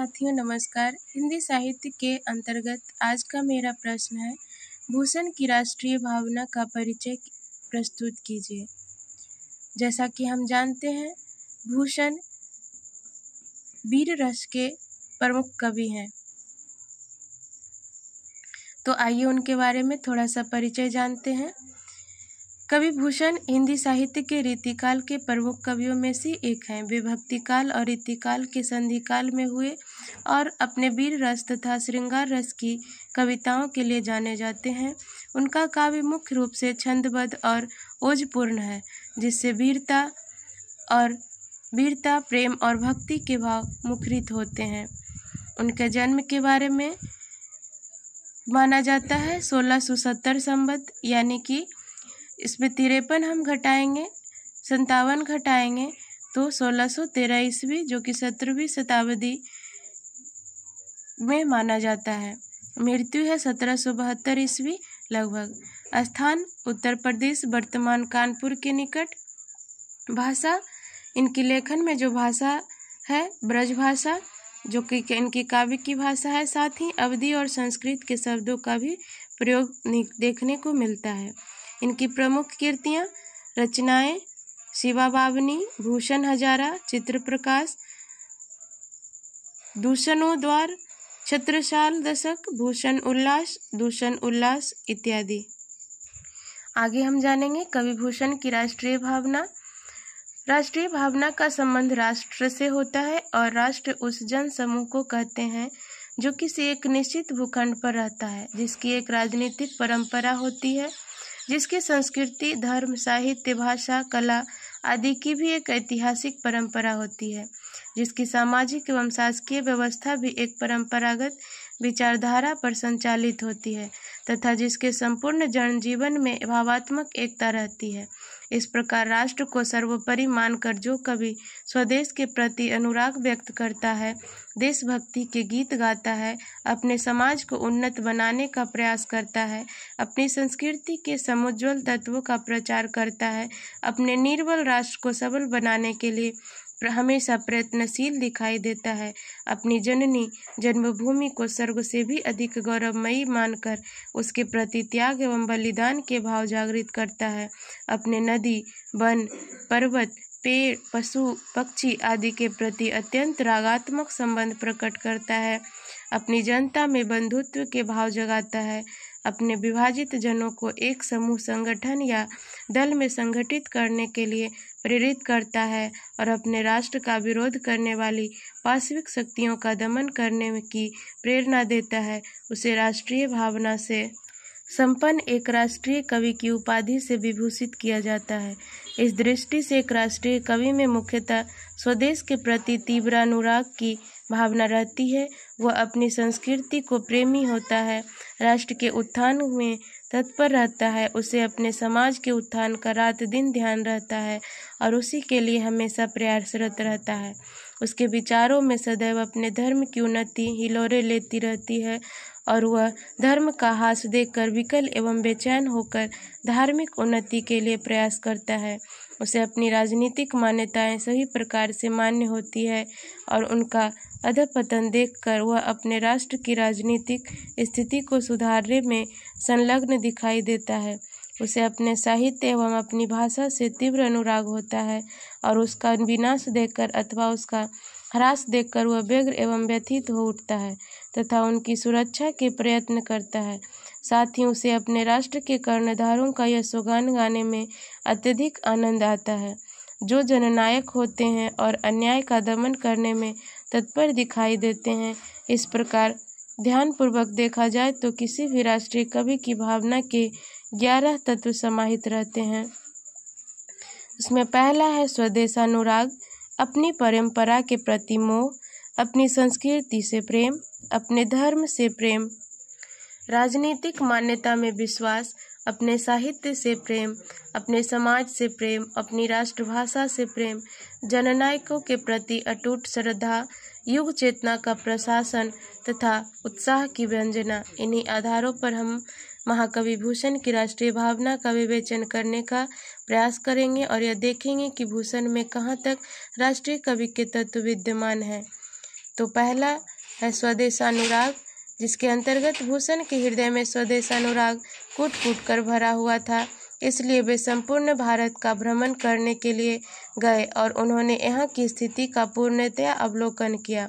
साथियों नमस्कार। हिंदी साहित्य के अंतर्गत आज का मेरा प्रश्न है, भूषण की राष्ट्रीय भावना का परिचय प्रस्तुत कीजिए। जैसा कि हम जानते हैं, भूषण वीर रस के प्रमुख कवि हैं। तो आइए उनके बारे में थोड़ा सा परिचय जानते हैं। कवि भूषण हिंदी साहित्य के रीतिकाल के प्रमुख कवियों में से एक हैं। वे भक्तिकाल और रीतिकाल के संधिकाल में हुए और अपने वीर रस तथा श्रृंगार रस की कविताओं के लिए जाने जाते हैं। उनका काव्य मुख्य रूप से छंदबद्ध और ओजपूर्ण है, जिससे वीरता, प्रेम और भक्ति के भाव मुखरित होते हैं। उनके जन्म के बारे में माना जाता है 1670 संवत, यानी कि इसमें 53 हम घटाएंगे, 57 घटाएंगे तो 1613 ईस्वी, जो कि 17वीं शताब्दी में माना जाता है। मृत्यु है 1772 ईस्वी लगभग। स्थान उत्तर प्रदेश, वर्तमान कानपुर के निकट। भाषा, इनकी लेखन में जो भाषा है ब्रज भाषा, जो कि इनकी काव्य की भाषा है। साथ ही अवधी और संस्कृत के शब्दों का भी प्रयोग देखने को मिलता है। इनकी प्रमुख कृतियाँ, रचनाएं: शिवा बावनी, भूषण हजारा, चित्र प्रकाश, दूषणोद्वार, छत्रसाल दशक, भूषण उल्लास इत्यादि। आगे हम जानेंगे कवि भूषण की राष्ट्रीय भावना। राष्ट्रीय भावना का संबंध राष्ट्र से होता है और राष्ट्र उस जन समूह को कहते हैं जो किसी एक निश्चित भूखंड पर रहता है, जिसकी एक राजनीतिक परंपरा होती है, जिसकी संस्कृति, धर्म, साहित्य, भाषा, कला आदि की भी एक ऐतिहासिक परंपरा होती है, जिसकी सामाजिक एवं शासकीय व्यवस्था भी एक परंपरागत विचारधारा पर संचालित होती है तथा जिसके संपूर्ण जनजीवन में भावात्मक एकता रहती है। इस प्रकार राष्ट्र को सर्वोपरि मानकर जो कवि स्वदेश के प्रति अनुराग व्यक्त करता है, देशभक्ति के गीत गाता है, अपने समाज को उन्नत बनाने का प्रयास करता है, अपनी संस्कृति के समुज्ज्वल तत्वों का प्रचार करता है, अपने निर्बल राष्ट्र को सबल बनाने के लिए हमेशा प्रयत्नशील दिखाई देता है, अपनी जननी जन्मभूमि को स्वर्ग से भी अधिक गौरवमयी मानकर उसके प्रति त्याग एवं बलिदान के भाव जागृत करता है, अपने नदी, वन, पर्वत, पेड़, पशु, पक्षी आदि के प्रति अत्यंत रागात्मक संबंध प्रकट करता है, अपनी जनता में बंधुत्व के भाव जगाता है, अपने विभाजित जनों को एक समूह, संगठन या दल में संगठित करने के लिए प्रेरित करता है और अपने राष्ट्र का विरोध करने वाली पाशविक शक्तियों का दमन करने की प्रेरणा देता है। उसे राष्ट्रीय भावना से संपन्न एक राष्ट्रीय कवि की उपाधि से विभूषित किया जाता है। इस दृष्टि से एक राष्ट्रीय कवि में मुख्यतः स्वदेश के प्रति तीव्र अनुराग की भावना रहती है। वह अपनी संस्कृति को प्रेमी होता है, राष्ट्र के उत्थान में तत्पर रहता है, उसे अपने समाज के उत्थान का रात दिन ध्यान रहता है और उसी के लिए हमेशा प्रयासरत रहता है। उसके विचारों में सदैव अपने धर्म की उन्नति हिलोरे लेती रहती है और वह धर्म का हास देखकर विकल एवं बेचैन होकर धार्मिक उन्नति के लिए प्रयास करता है। उसे अपनी राजनीतिक मान्यताएं सभी प्रकार से मान्य होती है और उनका अधपतन देखकर वह अपने राष्ट्र की राजनीतिक स्थिति को सुधारने में संलग्न दिखाई देता है। उसे अपने साहित्य एवं अपनी भाषा से तीव्र अनुराग होता है और उसका विनाश देखकर अथवा उसका ह्रास देखकर वह व्यग्र एवं व्यथित हो उठता है तथा उनकी सुरक्षा के प्रयत्न करता है। साथ ही उसे अपने राष्ट्र के कर्णधारों का यशोगान गाने में अत्यधिक आनंद आता है, जो जननायक होते हैं और अन्याय का दमन करने में तत्पर दिखाई देते हैं। इस प्रकार ध्यानपूर्वक देखा जाए तो किसी भी राष्ट्रीय कवि की भावना के 11 तत्व समाहित रहते हैं। उसमें पहला है स्वदेशानुराग, अपनी परंपरा के प्रति मोह, अपनी संस्कृति से प्रेम, अपने धर्म से प्रेम, राजनीतिक मान्यता में विश्वास, अपने साहित्य से प्रेम, अपने समाज से प्रेम, अपनी राष्ट्रभाषा से प्रेम, जननायकों के प्रति अटूट श्रद्धा, युग चेतना का प्रशासन तथा उत्साह की व्यंजना। इन्हीं आधारों पर हम महाकवि भूषण की राष्ट्रीय भावना का विवेचन करने का प्रयास करेंगे और यह देखेंगे कि भूषण में कहाँ तक राष्ट्रीय कवि के तत्व विद्यमान हैं। तो पहला है स्वदेशानुराग, जिसके अंतर्गत भूषण के हृदय में स्वदेशानुराग कूट कूट कर भरा हुआ था। इसलिए वे संपूर्ण भारत का भ्रमण करने के लिए गए और उन्होंने यहाँ की स्थिति का पूर्णतया अवलोकन किया।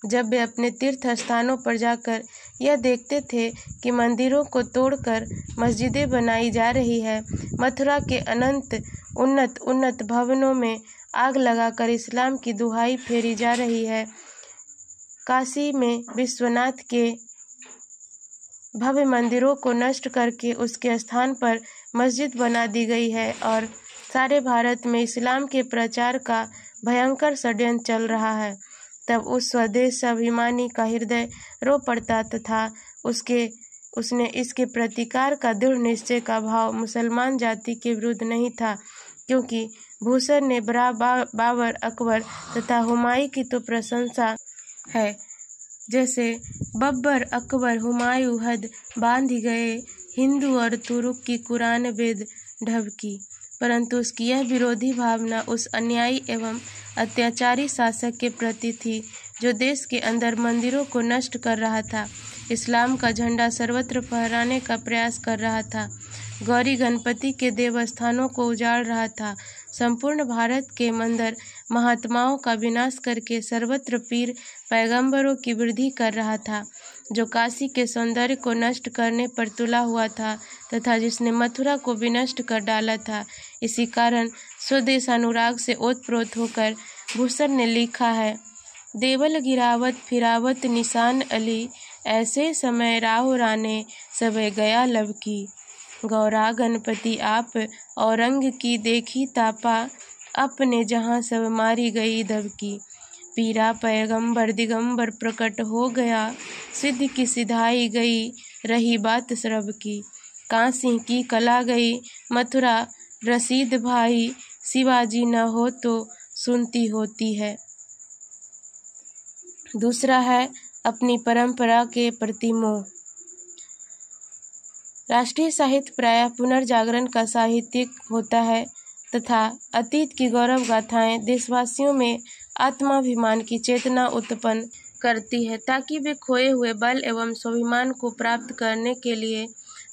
जब वे अपने तीर्थ स्थानों पर जाकर यह देखते थे कि मंदिरों को तोड़कर मस्जिदें बनाई जा रही है, मथुरा के अनंत उन्नत भवनों में आग लगाकर इस्लाम की दुहाई फेरी जा रही है, काशी में विश्वनाथ के भव्य मंदिरों को नष्ट करके उसके स्थान पर मस्जिद बना दी गई है और सारे भारत में इस्लाम के प्रचार का भयंकर षड्यंत्र चल रहा है, तब उस स्वदेश अभिमानी का हृदय रो पड़ता तथा उसने इसके प्रतिकार का दृढ़ निश्चय का भाव मुसलमान जाति के विरुद्ध नहीं था, क्योंकि भूषण ने बाबर, अकबर तथा हुमायूं की तो प्रशंसा है, जैसे बब्बर, अकबर, हुमायूं हद बांध गए, हिंदू और तुरुक की कुरान वेद ढबकी, परंतु उसकी यह विरोधी भावना उस अन्यायी एवं अत्याचारी शासक के प्रति थी जो देश के अंदर मंदिरों को नष्ट कर रहा था, इस्लाम का झंडा सर्वत्र फहराने का प्रयास कर रहा था, गौरी गणपति के देवस्थानों को उजाड़ रहा था, संपूर्ण भारत के मंदिर महात्माओं का विनाश करके सर्वत्र पीर पैगंबरों की वृद्धि कर रहा था, जो काशी के सौंदर्य को नष्ट करने पर तुला हुआ था तथा जिसने मथुरा को विनष्ट कर डाला था। इसी कारण स्वदेश अनुराग से ओतप्रोत होकर भूषण ने लिखा है, देवल गिरावत फिरावत निशान अली, ऐसे समय राह राने सबे गया लब की, गौरा गणपति आप औरंग की देखी तापा, अपने जहाँ सब मारी गई दबकी, पीरा पैगंबर दिगंबर प्रकट हो गया, सिद्ध की सिधाई गई रही बात श्रब की, काशी की कला गई मथुरा रसीद भाई, शिवाजी न हो तो सुनती होती है। दूसरा है अपनी परंपरा के प्रति मोह। राष्ट्रीय साहित्य प्रायः पुनर्जागरण का साहित्यिक होता है तथा अतीत की गौरव गाथाएं देशवासियों में आत्माभिमान की चेतना उत्पन्न करती है, ताकि वे खोए हुए बल एवं स्वाभिमान को प्राप्त करने के लिए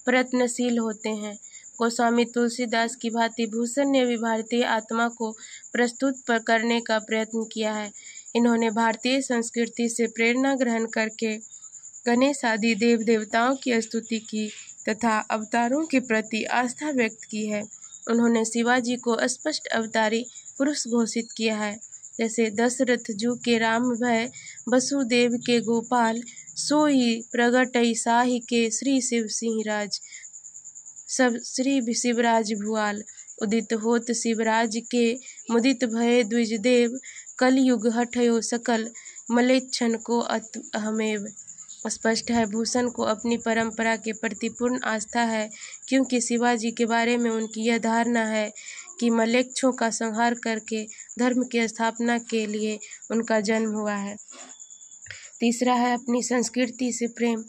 प्रयत्नशील होते हैं। गोस्वामी तुलसीदास की भांति भूषण ने भी भारतीय आत्मा को प्रस्तुत करने का प्रयत्न किया है। इन्होंने भारतीय संस्कृति से प्रेरणा ग्रहण करके गणेश आदि देव देवताओं की स्तुति की तथा अवतारों के प्रति आस्था व्यक्त की है। उन्होंने शिवाजी को स्पष्ट अवतारी पुरुष घोषित किया है, जैसे दशरथ जू के राम भय, वसुदेव के गोपाल, सोई प्रगटई साहि के श्री शिव सिंह राज, सब श्री शिवराज भुआल, उदित होत शिवराज के मुदित भय द्विज देव, कलयुग हठयो सकल मलेच्छन को अहमेव। स्पष्ट है भूषण को अपनी परंपरा के प्रति पूर्ण आस्था है, क्योंकि शिवाजी के बारे में उनकी यह धारणा है कि मलेच्छों का संहार करके धर्म की स्थापना के लिए उनका जन्म हुआ है। तीसरा है अपनी संस्कृति से प्रेम।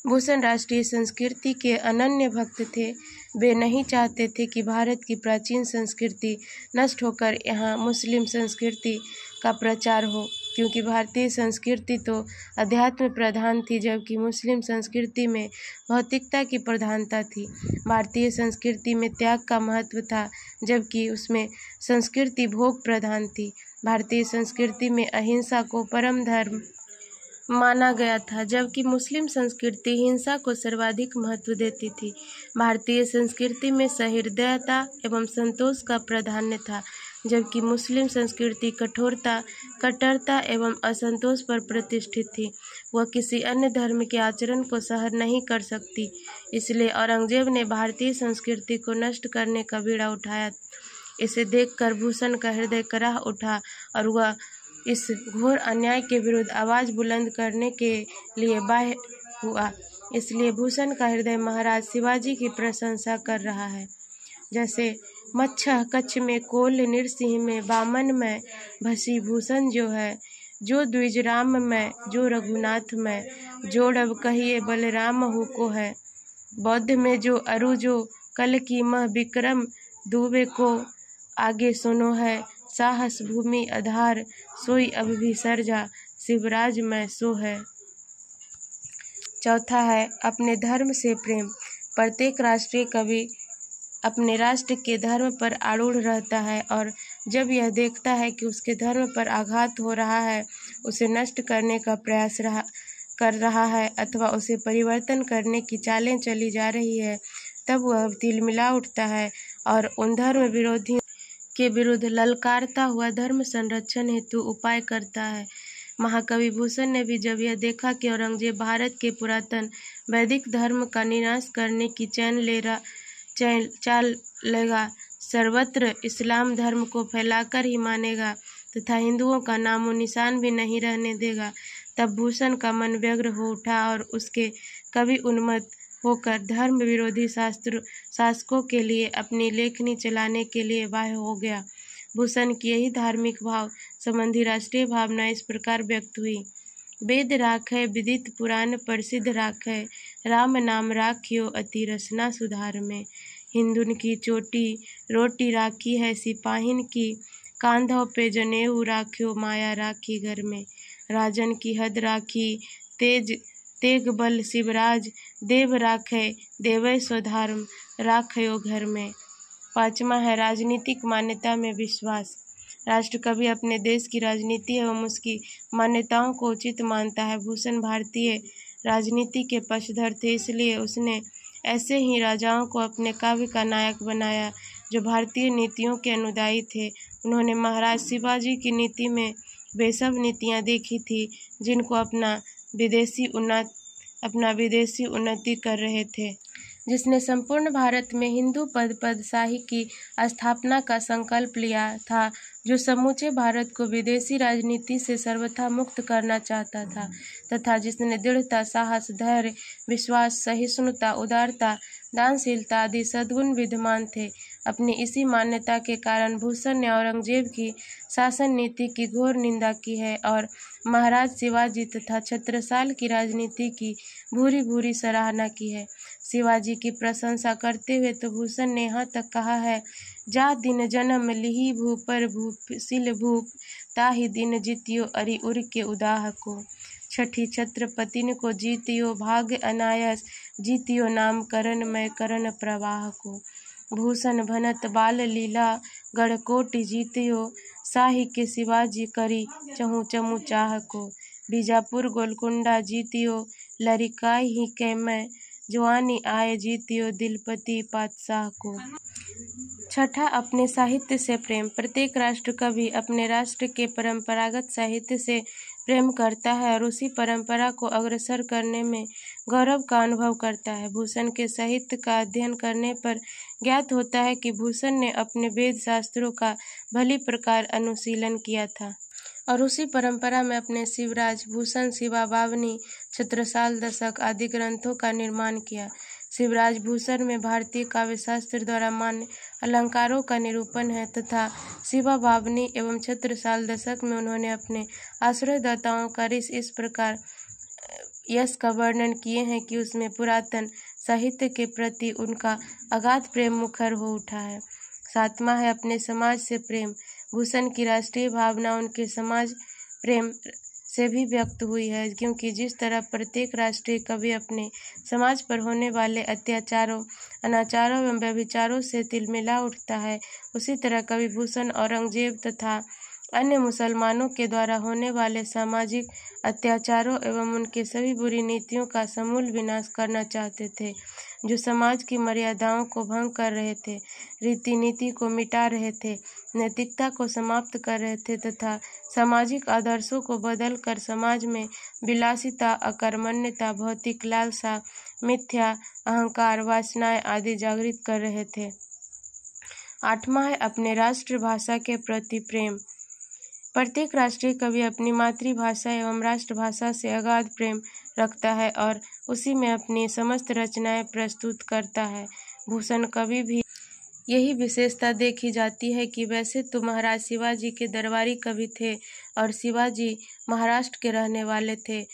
भूषण राष्ट्रीय संस्कृति के अनन्य भक्त थे। वे नहीं चाहते थे कि भारत की प्राचीन संस्कृति नष्ट होकर यहाँ मुस्लिम संस्कृति का प्रचार हो, क्योंकि भारतीय संस्कृति तो अध्यात्म प्रधान थी, जबकि मुस्लिम संस्कृति में भौतिकता की प्रधानता थी। भारतीय संस्कृति में त्याग का महत्व था, जबकि उसमें संस्कृति भोग प्रधान थी। भारतीय संस्कृति में अहिंसा को परम धर्म माना गया था, जबकि मुस्लिम संस्कृति हिंसा को सर्वाधिक महत्व देती थी। भारतीय संस्कृति में सहृदयता एवं संतोष का प्राधान्य था, जबकि मुस्लिम संस्कृति कठोरता, कट्टरता एवं असंतोष पर प्रतिष्ठित थी। वह किसी अन्य धर्म के आचरण को सहन नहीं कर सकती, इसलिए औरंगजेब ने भारतीय संस्कृति को नष्ट करने का बीड़ा उठाया। इसे देखकर भूषण का हृदय कराह उठा और वह इस घोर अन्याय के विरुद्ध आवाज़ बुलंद करने के लिए बाह्य हुआ। इसलिए भूषण का हृदय महाराज शिवाजी की प्रशंसा कर रहा है, जैसे मच्छह कच्छ में कोल नृसिंह में वामन में भसी भूषण जो है, जो द्विज राम में जो रघुनाथ में, जोड़ अब कहिए बलराम हु को है, बौद्ध में जो अरु जो कल की मह विक्रम दुबे को, आगे सुनो है साहस भूमि आधार, सोई अब भी सरजा शिवराज में सो है। चौथा है अपने धर्म से प्रेम। प्रत्येक राष्ट्रीय कवि अपने राष्ट्र के धर्म पर आरूढ़ रहता है और जब यह देखता है कि उसके धर्म पर आघात हो रहा है, उसे नष्ट करने का प्रयास कर रहा है अथवा उसे परिवर्तन करने की चालें चली जा रही है, तब वह तिलमिला उठता है और उन धर्म विरोधियों के विरुद्ध ललकारता हुआ धर्म संरक्षण हेतु उपाय करता है। महाकवि भूषण ने भी जब यह देखा कि औरंगजेब भारत के पुरातन वैदिक धर्म का निनाश करने की चाल लेगा, सर्वत्र इस्लाम धर्म को फैलाकर ही मानेगा तथा हिंदुओं का नामो निशान भी नहीं रहने देगा, तब भूषण का मन व्यग्र हो उठा और उसके कवि उन्मत्त होकर धर्म विरोधी शासकों के लिए अपनी लेखनी चलाने के लिए बाह्य हो गया। भूषण की यही धार्मिक भाव संबंधी राष्ट्रीय भावना इस प्रकार व्यक्त हुई। वेद राखै विदित पुराण प्रसिद्ध राखै, राम नाम राखियो अति रसना सुधार में। हिंदुन की चोटी रोटी राखी है सिपाहिन की, कांधों पे जनेऊ राखियो माया राखी घर में। राजन की हद राखी तेग बल शिवराज, देव राखै देवै स्वधर्म राखयो घर में। पांचवा है राजनीतिक मान्यता में विश्वास। राष्ट्र कवि अपने देश की राजनीति एवं उसकी मान्यताओं को उचित मानता है। भूषण भारतीय राजनीति के पक्षधर थे, इसलिए उसने ऐसे ही राजाओं को अपने काव्य का नायक बनाया जो भारतीय नीतियों के अनुयायी थे। उन्होंने महाराज शिवाजी की नीति में वे सब नीतियाँ देखी थी जिनको अपना विदेशी उन्नति कर रहे थे, जिसने संपूर्ण भारत में हिंदू पद शाही की स्थापना का संकल्प लिया था, जो समूचे भारत को विदेशी राजनीति से सर्वथा मुक्त करना चाहता था तथा जिसने दृढ़ता, साहस, धैर्य, विश्वास, सहिष्णुता, उदारता, दानशीलता आदि सद्गुण विद्यमान थे। अपनी इसी मान्यता के कारण भूषण ने औरंगजेब की शासन नीति की घोर निंदा की है और महाराज शिवाजी तथा छत्रसाल की राजनीति की भूरी भूरी सराहना की है। शिवाजी की प्रशंसा करते हुए तो भूषण ने यहाँ तक कहा है, जा दिन जन्म लिहि भूपर भूशिल भूप, ताहि दिन जीतियो अरि उर के उदाह को। छठी छत्रपतिन को जीतियो भाग्य अनायस, जीतियो नाम करण में करण प्रवाह को। भूषण भनत बाल लीला गढ़कोटि जीतियो, शाही के शिवाजी करी चहु चमु चाह को। बीजापुर गोलकुंडा जीतियो, लरिकाई ही के मैं, जवानी आए जीतियो दिलपति पातशाह को। छठा अपने साहित्य से प्रेम। प्रत्येक राष्ट्र कवि अपने राष्ट्र के परंपरागत साहित्य से प्रेम करता है और उसी परंपरा को अग्रसर करने में गौरव का अनुभव करता है। भूषण के साहित्य का अध्ययन करने पर ज्ञात होता है कि भूषण ने अपने वेद शास्त्रों का भली प्रकार अनुशीलन किया था और उसी परंपरा में अपने शिवराज, भूषण, शिवा बावनी, छत्रसाल दशक आदि ग्रंथों का निर्माण किया। शिवराज भूषण में भारतीय काव्यशास्त्र द्वारा मान्य अलंकारों का निरूपण है तथा शिवा बावनी एवं छत्रसाल दशक में उन्होंने अपने आश्रयदाताओं का इस प्रकार यश का वर्णन किए हैं कि उसमें पुरातन साहित्य के प्रति उनका अगाध प्रेम मुखर हो उठा है। सातवां है अपने समाज से प्रेम। भूषण की राष्ट्रीय भावना उनके समाज प्रेम से भी व्यक्त हुई है, क्योंकि जिस तरह प्रत्येक राष्ट्रीय कवि अपने समाज पर होने वाले अत्याचारों, अनाचारों एवं व्यभिचारों से तिलमिला उठता है, उसी तरह कवि भूषण औरंगजेब तथा अन्य मुसलमानों के द्वारा होने वाले सामाजिक अत्याचारों एवं उनके सभी बुरी नीतियों का समूल विनाश करना चाहते थे, जो समाज की मर्यादाओं को भंग कर रहे थे, रीति नीति को मिटा रहे थे, नैतिकता को समाप्त कर रहे थे तथा सामाजिक आदर्शों को बदलकर समाज में विलासिता, अकर्मण्यता, भौतिक लालसा, मिथ्या अहंकार, वासनाएं आदि जागृत कर रहे थे। आठवां है अपने राष्ट्रभाषा के प्रति प्रेम। प्रत्येक राष्ट्रीय कवि अपनी मातृभाषा एवं राष्ट्रभाषा से अगाध प्रेम रखता है और उसी में अपनी समस्त रचनाएं प्रस्तुत करता है। भूषण कवि भी यही विशेषता देखी जाती है कि वैसे तो महाराज शिवाजी के दरबारी कवि थे और शिवाजी महाराष्ट्र के रहने वाले थे,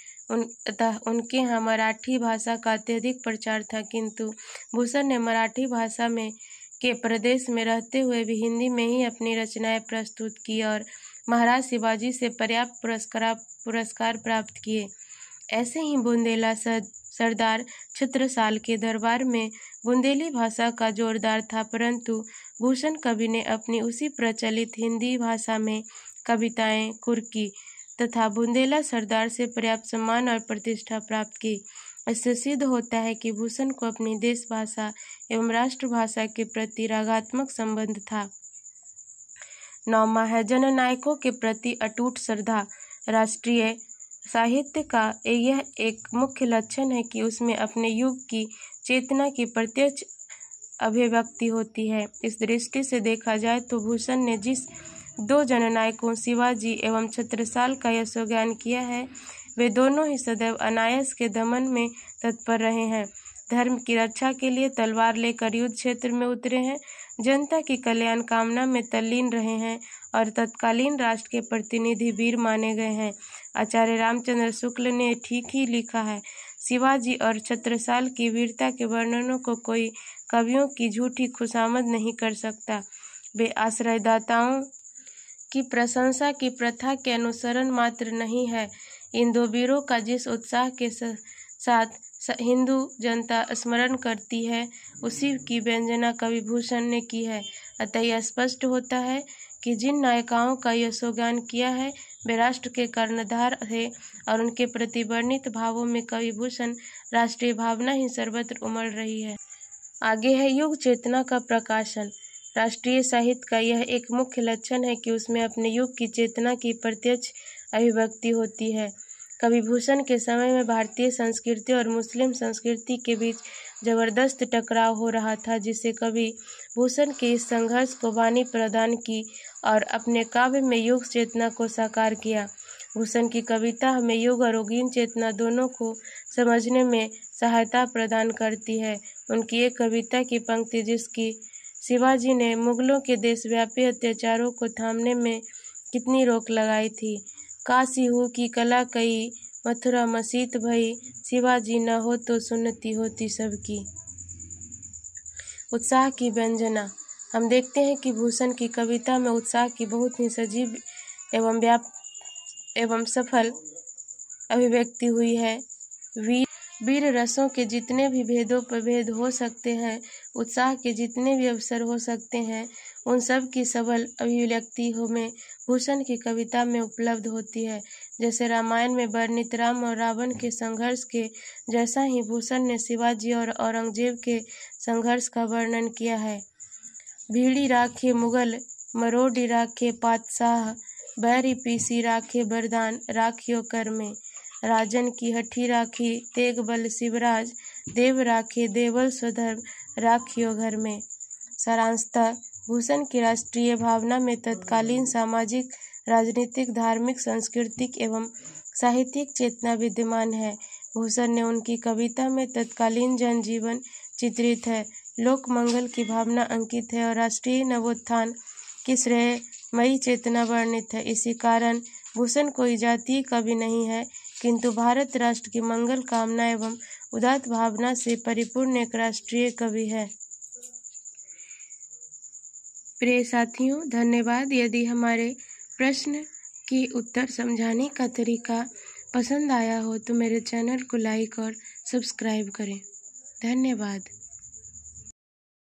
अतः उनके यहाँ मराठी भाषा का अत्यधिक प्रचार था, किंतु भूषण ने मराठी भाषा में के प्रदेश में रहते हुए भी हिंदी में ही अपनी रचनाएं प्रस्तुत की और महाराज शिवाजी से पर्याप्त पुरस्कार प्राप्त किए। ऐसे ही बुंदेला सरदार छत्रसाल के दरबार में बुंदेली भाषा का जोरदार था, परंतु भूषण कवि ने अपनी उसी प्रचलित हिंदी भाषा में कविताएं कुर्की तथा बुंदेला सरदार से पर्याप्त सम्मान और प्रतिष्ठा प्राप्त की। इससे सिद्ध होता है कि भूषण को अपनी देश भाषा एवं राष्ट्रभाषा के प्रति रागात्मक संबंध था। 9वां है जननायकों के प्रति अटूट श्रद्धा। राष्ट्रीय साहित्य का यह एक मुख्य लक्षण है कि उसमें अपने युग की चेतना की प्रत्यक्ष अभिव्यक्ति होती है। इस दृष्टि से देखा जाए तो भूषण ने जिस दो जननायकों शिवाजी एवं छत्रसाल का यशोगान किया है, वे दोनों ही सदैव अनायास के दमन में तत्पर रहे हैं, धर्म की रक्षा के लिए तलवार लेकर युद्ध क्षेत्र में उतरे हैं, जनता की कल्याण कामना में तल्लीन रहे हैं और तत्कालीन राष्ट्र के प्रतिनिधि वीर माने गए हैं। आचार्य रामचंद्र शुक्ल ने ठीक ही लिखा है, शिवाजी और छत्रसाल की वीरता के वर्णनों को कोई कवियों की झूठी खुशामद नहीं कर सकता। वे आश्रयदाताओं की प्रशंसा की प्रथा के अनुसरण मात्र नहीं है। इन दो वीरों का जिस उत्साह के साथ हिंदू जनता स्मरण करती है, उसी की व्यंजना कवि भूषण ने की है। अतः यह स्पष्ट होता है कि जिन नायिकाओं का यशोगान किया है, वे राष्ट्र के कर्णधार थे और उनके प्रति वर्णित भावों में कवि भूषण राष्ट्रीय भावना ही सर्वत्र उमड़ रही है। आगे है युग चेतना का प्रकाशन। राष्ट्रीय साहित्य का यह एक मुख्य लक्षण है कि उसमें अपने युग की चेतना की प्रत्यक्ष अभिव्यक्ति होती है। कवि भूषण के समय में भारतीय संस्कृति और मुस्लिम संस्कृति के बीच जबरदस्त टकराव हो रहा था, जिसे कवि भूषण के इस संघर्ष को वाणी प्रदान की और अपने काव्य में युग चेतना को साकार किया। भूषण की कविता हमें युग और योगीन चेतना दोनों को समझने में सहायता प्रदान करती है। उनकी एक कविता की पंक्ति, जिसकी शिवाजी ने मुगलों के देशव्यापी अत्याचारों को थामने में कितनी रोक लगाई थी। काशी हूँ की कला कई, मथुरा मसीत भई, शिवाजी न हो तो सुन्नति होती सबकी। उत्साह की व्यंजना। हम देखते हैं कि भूषण की कविता में उत्साह की बहुत ही सजीव एवं सफल अभिव्यक्ति हुई है। वीर रसों के जितने भी भेदों पर भेद हो सकते हैं, उत्साह के जितने भी अवसर हो सकते हैं, उन सब की सबल अभिव्यक्ति हमें भूषण की कविता में उपलब्ध होती है। जैसे रामायण में वर्णित राम और रावण के संघर्ष के जैसा ही भूषण ने शिवाजी और औरंगजेब के संघर्ष का वर्णन किया है। भीड़ी राखे मुगल, मरोड़ी राखे पातशाह, बैरी पीसी राखे बरदान, राखियो कर में। राजन की हठी राखी, तेग बल शिवराज, देव राखे देवल स्वधर्म, राखियो घर में। सारांशतः भूषण की राष्ट्रीय भावना में तत्कालीन सामाजिक, राजनीतिक, धार्मिक, सांस्कृतिक एवं साहित्यिक चेतना विद्यमान है। भूषण ने उनकी कविता में तत्कालीन जनजीवन चित्रित है, लोक मंगल की भावना अंकित है और राष्ट्रीय नवोत्थान की श्रेयमयी चेतना वर्णित है। इसी कारण भूषण कोई जातीय कवि नहीं है, किंतु भारत राष्ट्र की मंगल कामना एवं उदात्त भावना से परिपूर्ण एक राष्ट्रीय कवि है। प्रिय साथियों, धन्यवाद। यदि हमारे प्रश्न की उत्तर समझाने का तरीका पसंद आया हो तो मेरे चैनल को लाइक और सब्सक्राइब करें। धन्यवाद।